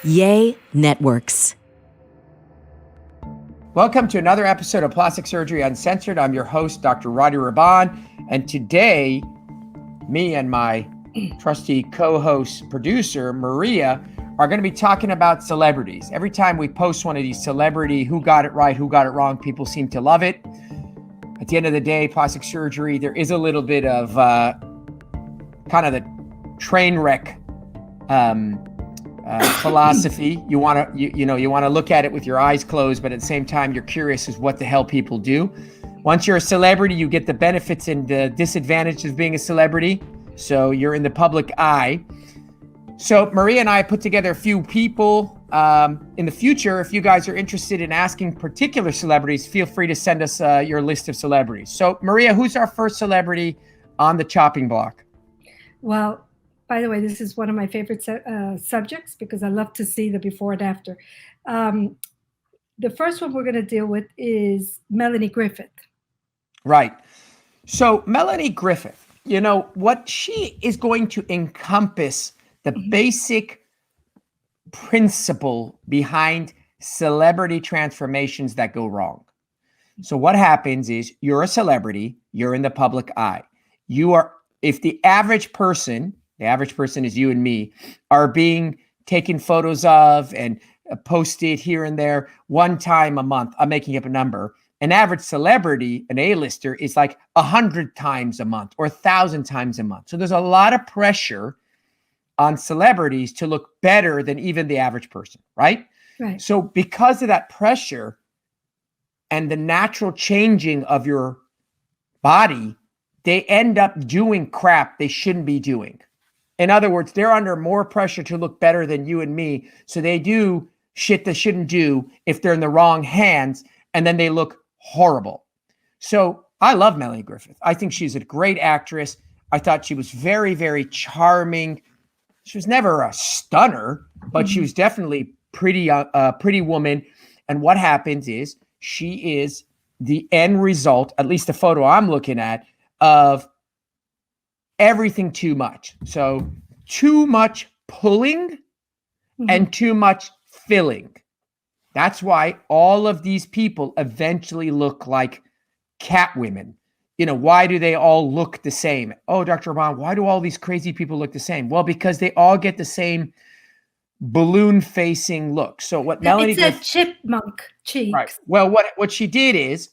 Yay Networks. Welcome to another episode of Plastic Surgery Uncensored. I'm your host, Dr. Rady Rahban, and today, me and my trusty co-host producer, Maria, are going to be talking about celebrities. Every time we post one of these celebrity, who got it right, who got it wrong, people seem to love it. At the end of the day, plastic surgery, there is a little bit of kind of the train wreck philosophy. You want to look at it with your eyes closed, but at the same time, you're curious as what the hell people do. Once you're a celebrity, you get the benefits and the disadvantages of being a celebrity. So you're in the public eye. So Maria and I put together a few people. In the future, if you guys are interested in asking particular celebrities, feel free to send us your list of celebrities. So Maria, who's our first celebrity on the chopping block? Well, by the way, this is one of my favorite subjects because I love to see the before and after. The first one we're going to deal with is Melanie Griffith. Right. So Melanie Griffith, you know, what she is going to encompass the basic principle behind celebrity transformations that go wrong. So what happens is you're a celebrity, you're in the public eye. If the average person is you and me, are being taken photos of and posted here and there one time a month. I'm making up a number. An average celebrity, an A-lister, is like 100 times a month or 1,000 times a month. So there's a lot of pressure on celebrities to look better than even the average person, right? Right. So because of that pressure and the natural changing of your body, they end up doing crap they shouldn't be doing. In other words, they're under more pressure to look better than you and me. So they do shit they shouldn't do if they're in the wrong hands, and then they look horrible. So I love Melanie Griffith. I think she's a great actress. I thought she was very, very charming. She was never a stunner, but she was definitely pretty woman. And what happens is she is the end result, at least the photo I'm looking at, of everything too much. So too much pulling and too much filling. That's why all of these people eventually look like cat women. You know, why do they all look the same? Oh, Dr. Rahban, why do all these crazy people look the same? Well, because they all get the same balloon facing look. So what Melanie did, chipmunk cheeks. Right. Well, what she did is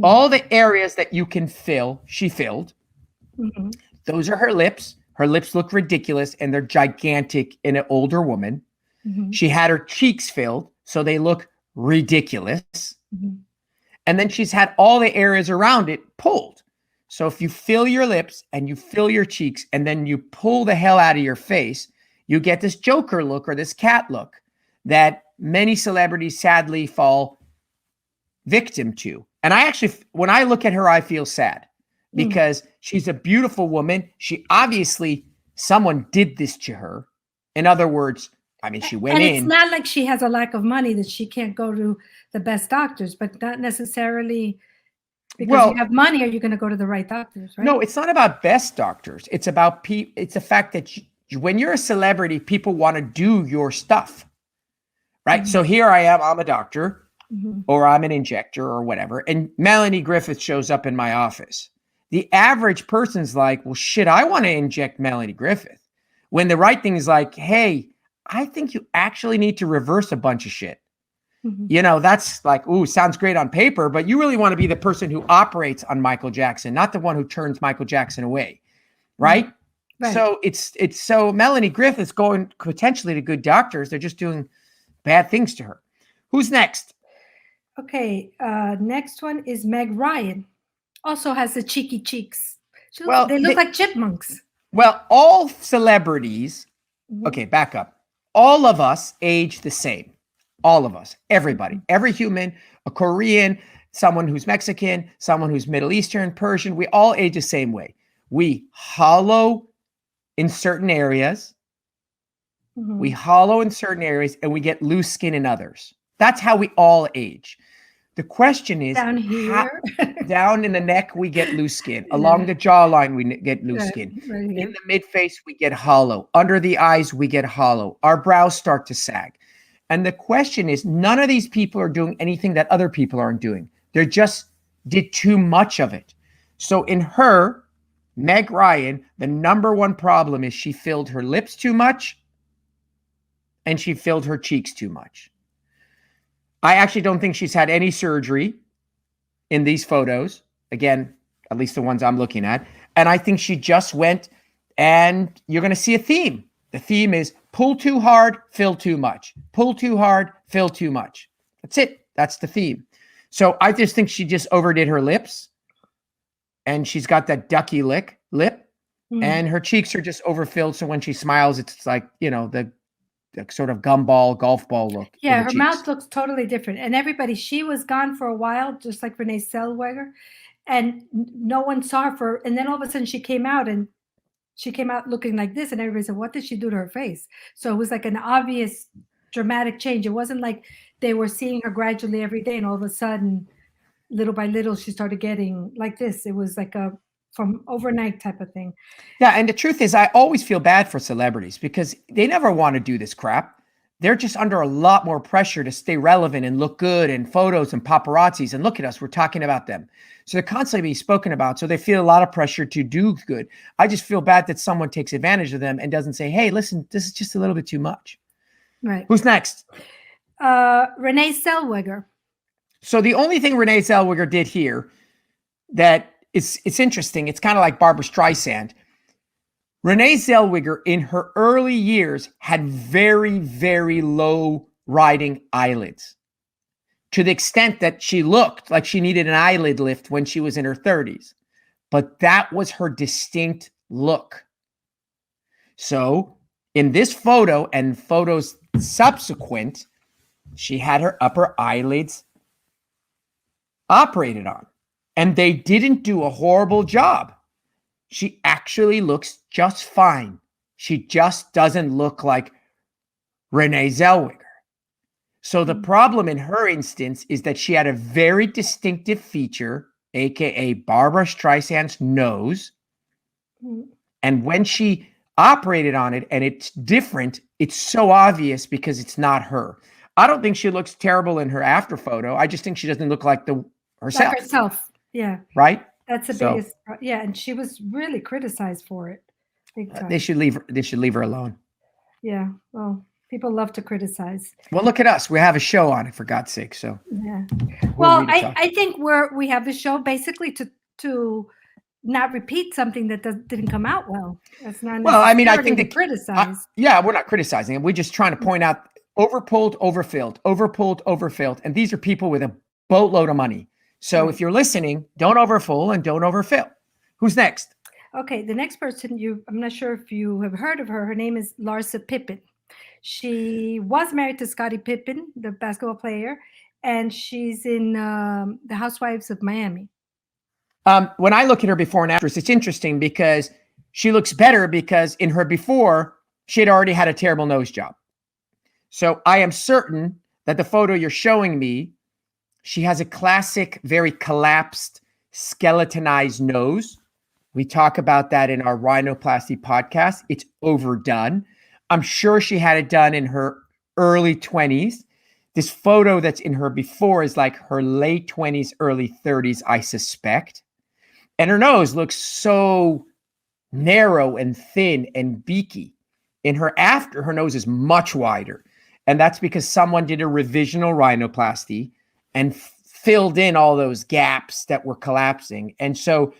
all the areas that you can fill, she filled. Those are her lips. Her lips look ridiculous and they're gigantic in an older woman. She had her cheeks filled, so they look ridiculous. And then she's had all the areas around it pulled. So if you fill your lips and you fill your cheeks and then you pull the hell out of your face, you get this Joker look or this cat look that many celebrities sadly fall victim to. And I actually, when I look at her, I feel sad because she's a beautiful woman. She obviously, someone did this to her. In other words, I mean, she went in. And it's not like she has a lack of money that she can't go to the best doctors, but not necessarily because you have money, are you going to go to the right doctors, right? No, it's not about best doctors. It's about it's the fact that when you're a celebrity, people want to do your stuff, right? So here I am, I'm a doctor or I'm an injector or whatever. And Melanie Griffith shows up in my office. The average person's like, well, shit, I want to inject Melanie Griffith. When the right thing is like, hey, I think you actually need to reverse a bunch of shit. You know, that's like, ooh, sounds great on paper, but you really want to be the person who operates on Michael Jackson, not the one who turns Michael Jackson away. Right? Right. So it's so Melanie Griffith's going potentially to good doctors. They're just doing bad things to her. Who's next? Okay. Next one is Meg Ryan. Also has the cheeky cheeks. They look like chipmunks. Well, all celebrities, okay, back up. All of us age the same. All of us, everybody, every human, a Korean, someone who's Mexican, someone who's Middle Eastern, Persian, we all age the same way. We hollow in certain areas. We hollow in certain areas and we get loose skin in others. That's how we all age. The question is, down here, down in the neck, we get loose skin. Along the jawline, we get loose skin. Right in the mid face, we get hollow. Under the eyes, we get hollow. Our brows start to sag. And the question is, none of these people are doing anything that other people aren't doing. They just did too much of it. So in her, Meg Ryan, the number one problem is she filled her lips too much and she filled her cheeks too much. I actually don't think she's had any surgery in these photos. Again, at least the ones I'm looking at. And I think she just went, and you're going to see a theme. The theme is pull too hard, fill too much. Pull too hard, fill too much. That's it. That's the theme. So I just think she just overdid her lips. And she's got that ducky lip. And her cheeks are just overfilled. So when she smiles, it's like, the sort of gumball, golf ball look. Yeah, her mouth looks totally different. And she was gone for a while, just like Renee Sellweger. And no one saw her and then all of a sudden she came out looking like this. And everybody said, what did she do to her face? So it was like an obvious dramatic change. It wasn't like they were seeing her gradually every day. And all of a sudden, little by little, she started getting like this. It was like a from overnight type of thing. Yeah. And the truth is, I always feel bad for celebrities because they never want to do this crap. They're just under a lot more pressure to stay relevant and look good and photos and paparazzis. And look at us, we're talking about them. So they're constantly being spoken about. So they feel a lot of pressure to do good. I just feel bad that someone takes advantage of them and doesn't say, hey, listen, this is just a little bit too much. Right. Who's next? Renee Sellweger. So the only thing Renee Sellweger did here that it's interesting. It's kind of like Barbra Streisand. Renee Sellweger in her early years had very, very low riding eyelids to the extent that she looked like she needed an eyelid lift when she was in her 30s. But that was her distinct look. So in this photo and photos subsequent, she had her upper eyelids operated on. And they didn't do a horrible job. She actually looks just fine. She just doesn't look like Renee Zellweger. So the problem in her instance is that she had a very distinctive feature, aka Barbra Streisand's nose. And when she operated on it and it's different, it's so obvious because it's not her. I don't think she looks terrible in her after photo. I just think she doesn't look like herself. Like herself. Yeah. Right? That's the biggest. Yeah. And she was really criticized for it. Big time. They should leave her alone. Yeah. Well, people love to criticize. Well, look at us. We have a show on it, for God's sake. So yeah. Well, I think we have the show basically to not repeat something that didn't come out well. That's not well. I mean, I think to criticize. We're not criticizing it. We're just trying to point out overpulled, overfilled, overpulled, overfilled, and these are people with a boatload of money. So if you're listening, don't overfull and don't overfill. Who's next? Okay, the next person I'm not sure if you have heard of her. Her name is Larsa Pippen. She was married to Scottie Pippen, the basketball player, and she's in the Housewives of Miami. When I look at her before and after, it's interesting because she looks better because in her before, she had already had a terrible nose job. So I am certain that the photo you're showing me, she has a classic, very collapsed, skeletonized nose. We talk about that in our rhinoplasty podcast. It's overdone. I'm sure she had it done in her early 20s. This photo that's in her before is like her late 20s, early 30s, I suspect. And her nose looks so narrow and thin and beaky. In her after, her nose is much wider. And that's because someone did a revisional rhinoplasty and filled in all those gaps that were collapsing. And so,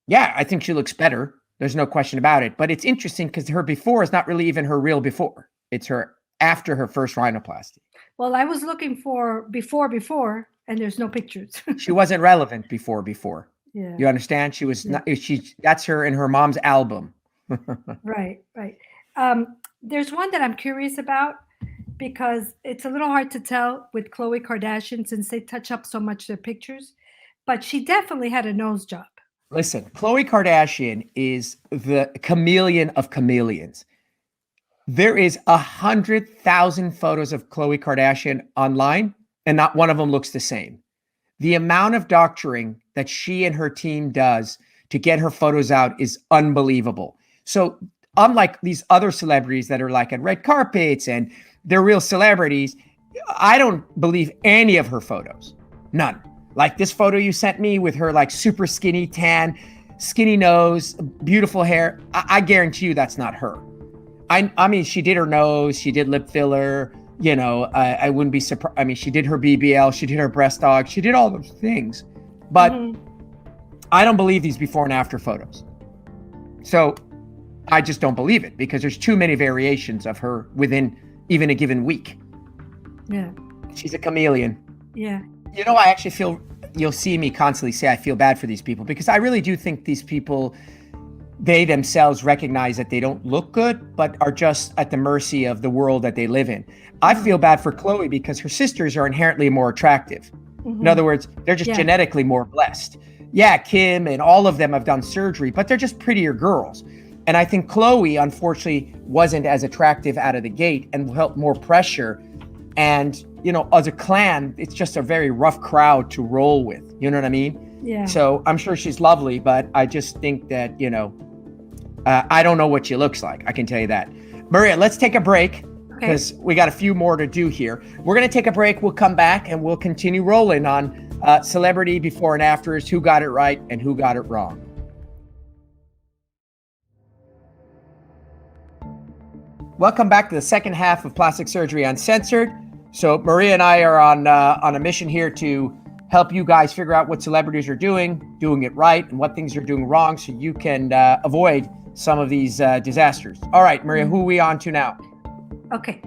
yeah, I think she looks better. There's no question about it. But it's interesting because her before is not really even her real before. It's her after her first rhinoplasty. Well, I was looking for before, and there's no pictures. She wasn't relevant before. Yeah. You understand? She was not, that's her in her mom's album. Right. There's one that I'm curious about because it's a little hard to tell with Khloe Kardashian since they touch up so much their pictures, but she definitely had a nose job. Listen, Khloe Kardashian is the chameleon of chameleons. There is 100,000 photos of Khloe Kardashian online, and not one of them looks the same. The amount of doctoring that she and her team does to get her photos out is unbelievable. So unlike these other celebrities that are like at red carpets and they're real celebrities. I don't believe any of her photos. None. Like this photo you sent me with her like super skinny tan, skinny nose, beautiful hair. I guarantee you that's not her. I mean, she did her nose, she did lip filler, you know, I wouldn't be surprised. I mean, she did her BBL, she did her breast aug, she did all those things. But I don't believe these before and after photos. So I just don't believe it because there's too many variations of her within even a given week. Yeah. She's a chameleon. Yeah. You know, I actually feel, you'll see me constantly say I feel bad for these people because I really do think these people, they themselves recognize that they don't look good, but are just at the mercy of the world that they live in. I feel bad for Khloe because her sisters are inherently more attractive. In other words, they're just genetically more blessed. Yeah, Kim and all of them have done surgery, but they're just prettier girls. And I think Khloe, unfortunately, wasn't as attractive out of the gate and felt more pressure. And, you know, as a clan, it's just a very rough crowd to roll with. You know what I mean? Yeah. So I'm sure she's lovely, but I just think that, you know, I don't know what she looks like. I can tell you that. Maria, let's take a break because we got a few more to do here. We're going to take a break. We'll come back and we'll continue rolling on celebrity before and afters, who got it right and who got it wrong. Welcome back to the second half of Plastic Surgery Uncensored. So Maria and I are on a mission here to help you guys figure out what celebrities are doing it right, and what things are doing wrong so you can avoid some of these disasters. All right, Maria, who are we on to now? Okay.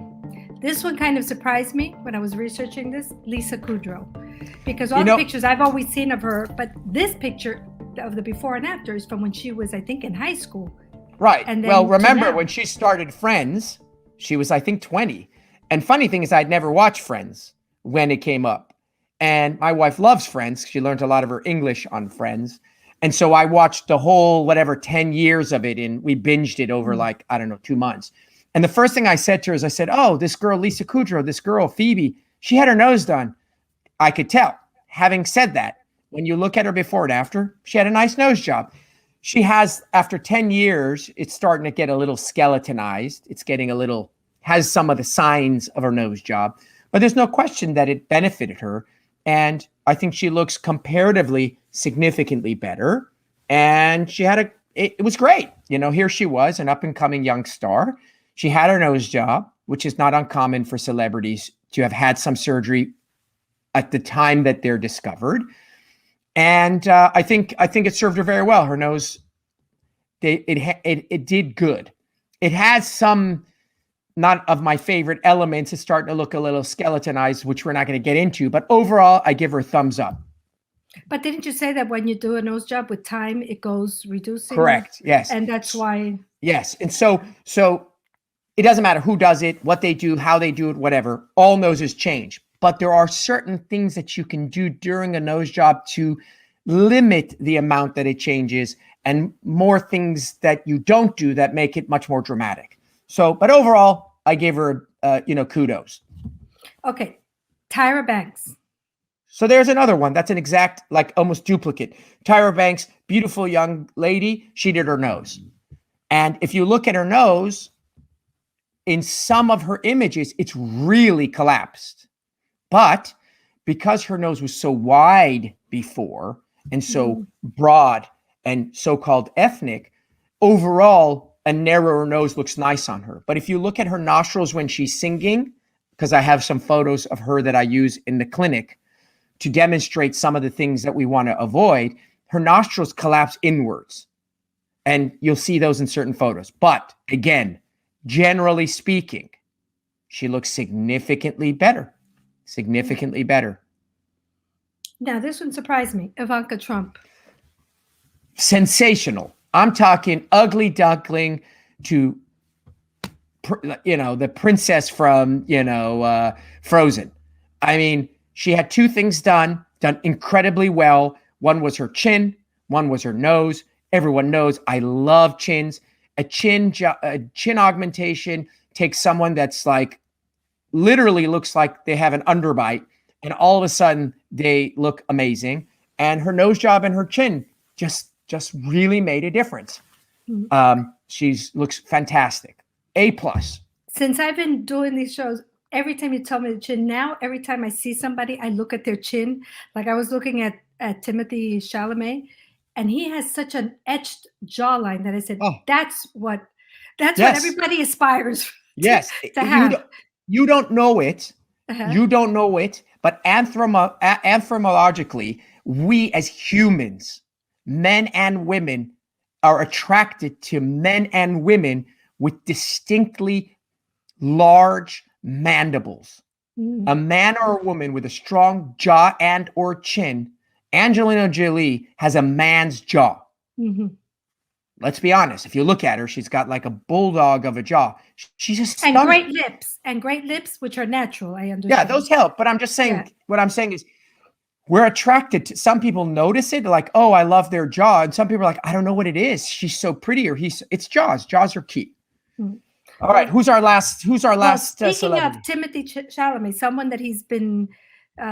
This one kind of surprised me when I was researching this, Lisa Kudrow. Because all the pictures I've always seen of her, but this picture of the before and after is from when she was, I think, in high school. Right. And then well, remember when she started Friends, she was, I think, 20. And funny thing is, I'd never watched Friends when it came up. And my wife loves Friends. She learned a lot of her English on Friends. And so I watched the whole, 10 years of it. And we binged it over 2 months. And the first thing I said to her is I said, oh, this girl, Lisa Kudrow, this girl, Phoebe, she had her nose done. I could tell. Having said that, when you look at her before and after, she had a nice nose job. She has, after 10 years, it's starting to get a little skeletonized. It's getting has some of the signs of her nose job. But there's no question that it benefited her. And I think she looks comparatively significantly better. And she had it was great. You know, here she was, an up and coming young star. She had her nose job, which is not uncommon for celebrities to have had some surgery at the time that they're discovered. And I think it served her very well. Her nose, it did good. It has some, not of my favorite elements. It's starting to look a little skeletonized, which we're not going to get into. But overall, I give her a thumbs up. But didn't you say that when you do a nose job with time, it goes reducing? Correct. Yes. And that's why. Yes. And so it doesn't matter who does it, what they do, how they do it, whatever. All noses change. But there are certain things that you can do during a nose job to limit the amount that it changes, and more things that you don't do that make it much more dramatic. So, but overall, I gave her, kudos. Okay. Tyra Banks. So there's another one. That's an exact, almost duplicate. Tyra Banks, beautiful young lady. She did her nose. And if you look at her nose, in some of her images, it's really collapsed. But because her nose was so wide before and so broad and so-called ethnic, overall, a narrower nose looks nice on her. But if you look at her nostrils when she's singing, because I have some photos of her that I use in the clinic to demonstrate some of the things that we want to avoid, her nostrils collapse inwards. And you'll see those in certain photos. But again, generally speaking, she looks significantly better. Significantly better. Now, this one surprised me. Ivanka Trump. Sensational. I'm talking ugly duckling to, the princess from, Frozen. I mean, she had two things done incredibly well. One was her chin. One was her nose. Everyone knows I love chins. A chin augmentation takes someone that's literally looks like they have an underbite, and all of a sudden they look amazing. And her nose job and her chin just really made a difference. She looks fantastic. A+. Since I've been doing these shows, every time you tell me the chin, now every time I see somebody, I look at their chin. Like I was looking at Timothy Chalamet, and he has such an etched jawline that I said, Oh, that's what yes. everybody aspires Yes. to have. You don't know it. Uh-huh. You don't know it, but anthropologically, we as humans, men and women, are attracted to men and women with distinctly large mandibles. A man or a woman with a strong jaw and or chin. Angelina Jolie has a man's jaw. Mm-hmm. Let's be honest. If you look at her, she's got like a bulldog of a jaw. She's just and great lips, which are natural. I understand. Yeah, those help. But I'm just saying, What I'm saying is, we're attracted to. Some people notice it, like, oh, I love their jaw, and some people are like, I don't know what it is. She's so pretty, or it's jaws. Jaws are key. Mm-hmm. All right, who's our last? Speaking celebrity? of Timothy Chalamet, someone that he's been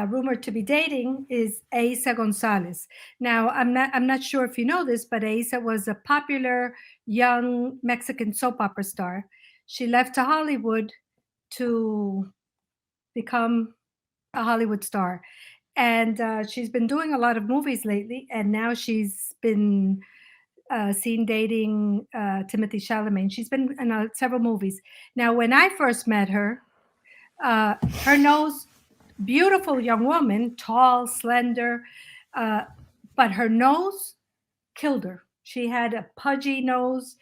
rumored to be dating is Eiza Gonzalez. Now, I'm not sure if you know this, but Eiza was a popular young Mexican soap opera star. She left to Hollywood to become a Hollywood star, and she's been doing a lot of movies lately. And now she's been seen dating Timothy Chalamet. She's been in several movies. Now, when I first met her, her nose. Beautiful young woman, tall, slender, but her nose killed her. She had a pudgy nose,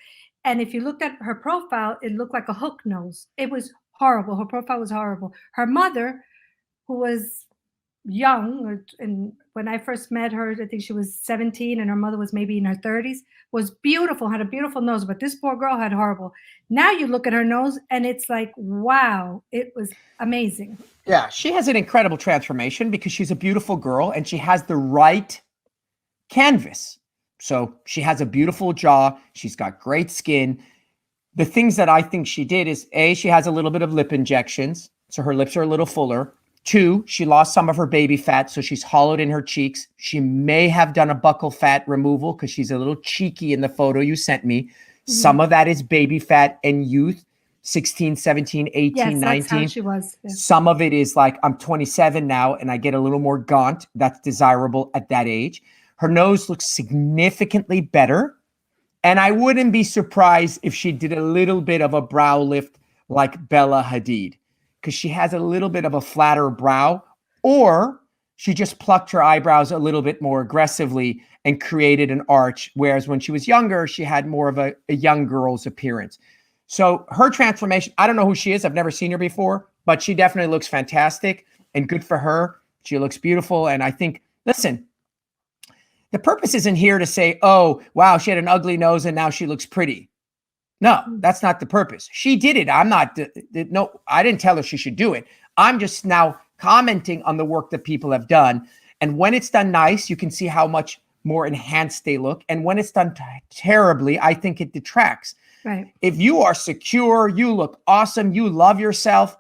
and if you looked at her profile, it looked like a hook nose. It was horrible. Her profile was horrible. Her mother, who was young, and when I first met her, I think she was 17, and her mother was maybe in her 30s, was beautiful, had a beautiful nose, but this poor girl had horrible. Now you look at her nose, and it's like, wow, it was amazing. Yeah, she has an incredible transformation because she's a beautiful girl and she has the right canvas. So she has a beautiful jaw. She's got great skin. The things that I think she did is, A, she has a little bit of lip injections. So her lips are a little fuller. 2, she lost some of her baby fat. So she's hollowed in her cheeks. She may have done a buccal fat removal because she's a little cheeky in the photo you sent me. Mm-hmm. Some of that is baby fat and youth. 16, 17, 18, yes, 19. That's how she was. Yeah. Some of it is like, I'm 27 now and I get a little more gaunt. That's desirable at that age. Her nose looks significantly better. And I wouldn't be surprised if she did a little bit of a brow lift like Bella Hadid, because she has a little bit of a flatter brow, or she just plucked her eyebrows a little bit more aggressively and created an arch. Whereas when she was younger, she had more of a young girl's appearance. So her transformation, I don't know who she is. I've never seen her before, but she definitely looks fantastic and good for her. She looks beautiful. And I think, listen, the purpose isn't here to say, oh, wow, she had an ugly nose and now she looks pretty. No, that's not the purpose. She did it. No, I didn't tell her she should do it. I'm just now commenting on the work that people have done. And when it's done nice, you can see how much more enhanced they look. And when it's done terribly, I think it detracts. Right. If you are secure, you look awesome, you love yourself,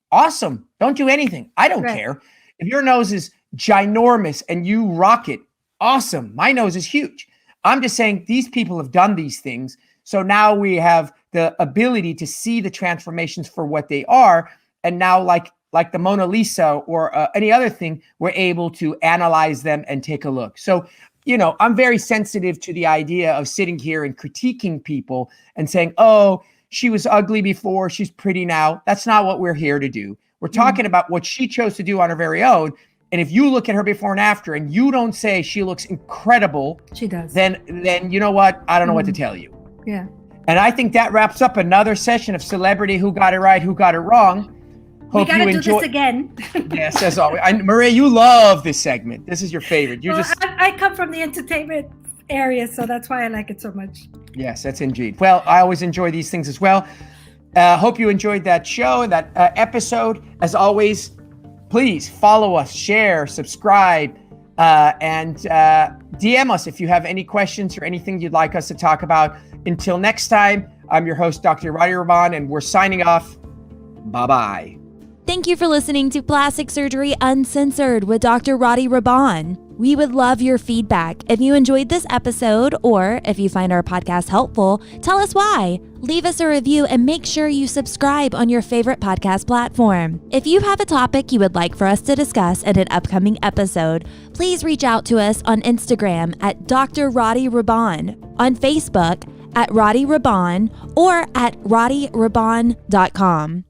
awesome. Don't do anything. I don't care. If your nose is ginormous and you rock it, awesome. My nose is huge. I'm just saying these people have done these things. So now we have the ability to see the transformations for what they are. And now like the Mona Lisa or any other thing, we're able to analyze them and take a look. So, you know, I'm very sensitive to the idea of sitting here and critiquing people and saying, oh, she was ugly before, she's pretty now. That's not what we're here to do. We're talking about what she chose to do on her very own. And if you look at her before and after and you don't say she looks incredible, she does. Then you know what? I don't know what to tell you. Yeah. And I think that wraps up another session of Celebrity Who Got It Right, Who Got It Wrong. Hope we got to do this again. Yes, as always. Maria, you love this segment. This is your favorite. I come from the entertainment area, so that's why I like it so much. Yes, that's indeed. Well, I always enjoy these things as well. Hope you enjoyed that show, that episode. As always, please follow us, share, subscribe, and DM us if you have any questions or anything you'd like us to talk about. Until next time, I'm your host, Dr. Rady Rahban, and we're signing off. Bye-bye. Thank you for listening to Plastic Surgery Uncensored with Dr. Rady Rahban. We would love your feedback. If you enjoyed this episode or if you find our podcast helpful, tell us why. Leave us a review and make sure you subscribe on your favorite podcast platform. If you have a topic you would like for us to discuss in an upcoming episode, please reach out to us on Instagram at Dr. Rady Rahban, on Facebook at Rady Rahban, or at RadyRahban.com.